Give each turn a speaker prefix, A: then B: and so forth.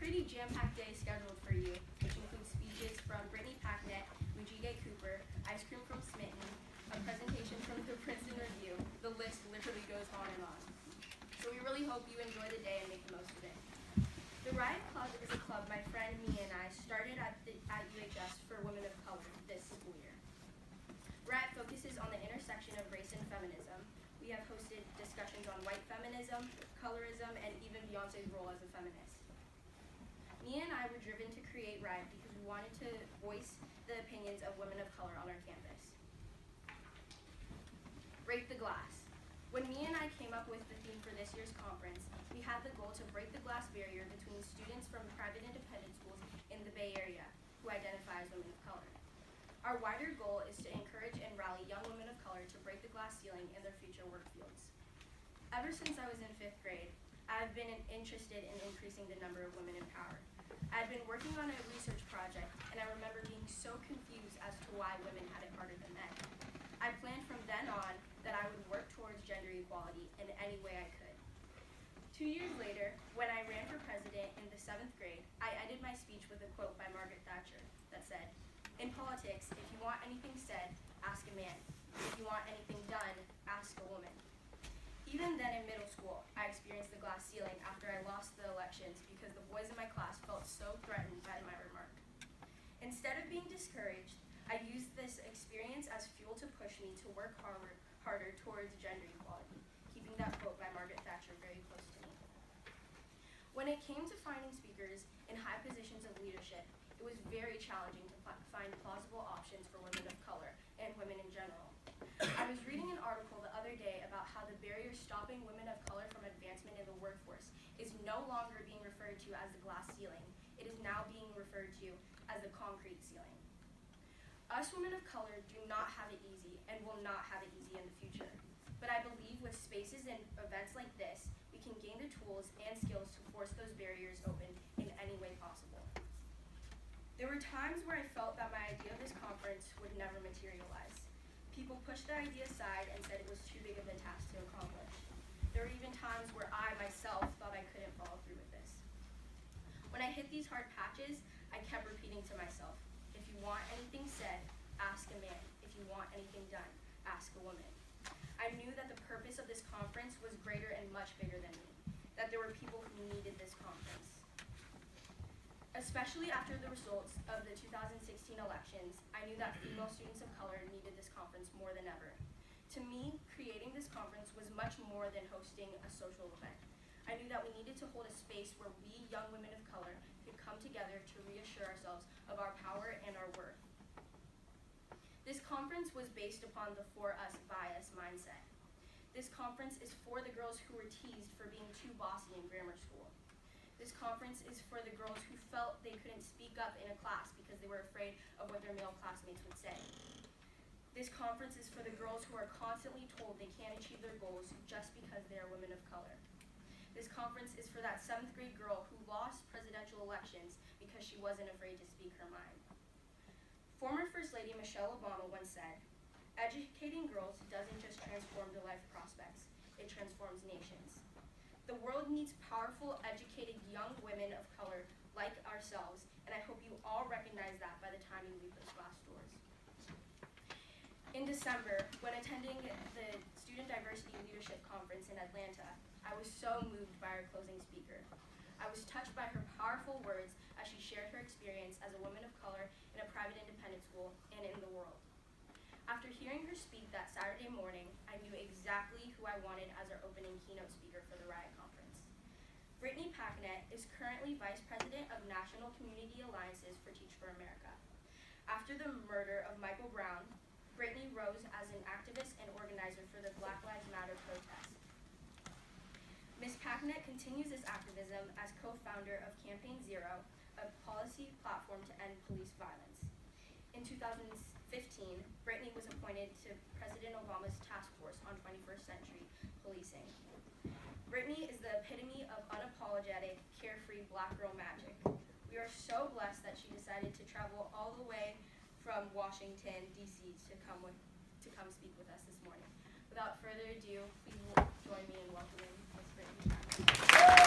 A: pretty jam-packed day scheduled for you, which includes speeches from Brittany Packnett, Mujige Cooper, ice cream from Smitten, a presentation from the Princeton Review. The list literally goes on and on. So we really hope you enjoy the day and make the most of it. The Riot Club is a club my friend Mia and I started at UHS for women of color this school year. Riot focuses on the intersection of race and feminism. We have hosted discussions on white feminism, colorism, and even Beyonce's role as a feminist. Mia and I were driven to create Riot because we wanted to voice the opinions of women of color on our campus. Break the glass. When Mia and I came up with the theme for this year's conference, we had the goal to break the glass barrier between students from private independent schools in the Bay Area who identify as women of color. Our wider goal is to encourage and rally young women of color to break the glass ceiling in their future work fields. Ever since I was in 5th grade, I have been interested in increasing the number of women in power. I had been working on a research project, and I remember being so confused as to why women had it harder than men. I planned from then on that I would work towards gender equality in any way I could. 2 years later, when I ran for president in the 7th grade, I ended my speech with a quote by Margaret Thatcher that said, "In politics, if you want anything said, ask a man. If you want anything done, ask a woman." Even then in middle school, I experienced the glass ceiling after I lost the elections because the boys in my class felt so threatened by my remark. Instead of being discouraged, I used this experience as fuel to push me to work harder towards gender equality, keeping that quote by Margaret Thatcher very close to me. When it came to finding speakers in high positions of leadership, it was very challenging to find plausible options for women of color and women in general. I was reading an article the other day about how the barrier stopping women of color from advancement in the workforce is no longer being referred to as the glass ceiling. It is now being referred to as the concrete ceiling. Us women of color do not have it easy and will not have it easy in the future. But I believe with spaces and events like this, we can gain the tools and skills to force those barriers open in any way possible. There were times where I felt that my idea of this conference would never materialize. People pushed the idea aside and said it was too big of a task to accomplish. There were even times where I myself thought I couldn't follow through with this. When I hit these hard patches, I kept repeating to myself, if you want anything said, ask a man. If you want anything done, ask a woman. I knew that the purpose of this conference was greater and much bigger than me, that there were people who needed this conference. Especially after the results of the 2016 elections, I knew that female students of color needed this conference more than ever. To me, creating this conference was much more than hosting a social event. I knew that we needed to hold a space where we, young women of color, could come together to reassure ourselves of our power and our worth. This conference was based upon the for us, by us mindset. This conference is for the girls who were teased for being too bossy in grammar school. This conference is for the girls who felt they couldn't speak up in a class because they were afraid of what their male classmates would say. This conference is for the girls who are constantly told they can't achieve their goals just because they are women of color. This conference is for that 7th grade girl who lost presidential elections because she wasn't afraid to speak her mind. Former First Lady Michelle Obama once said, "Educating girls doesn't just transform their life prospects, it transforms nations." The world needs powerful, educated young women of color like ourselves, and I hope you all recognize that by the time you leave those glass doors. In December, when attending the Student Diversity Leadership Conference in Atlanta, I was so moved by our closing speaker. I was touched by her powerful words as she shared her experience as a woman of color in a private independent school and in the world. After hearing her speak that Saturday morning, I knew exactly who I wanted as our opening keynote speaker for the Riot Conference. Brittany Packnett is currently Vice President of National Community Alliances for Teach for America. After the murder of Michael Brown, Brittany rose as an activist and organizer for the Black Lives Matter protest. Ms. Packnett continues this activism as co-founder of Campaign Zero, a policy platform to end police violence. In 2015, Brittany was appointed to President Obama's task force on 21st century policing. Brittany is the epitome of unapologetic, carefree black girl magic. We are so blessed that she decided to travel all the way from Washington, D.C. to come speak with us this morning. Without further ado, please join me in welcoming Ms. Brittany Packnett.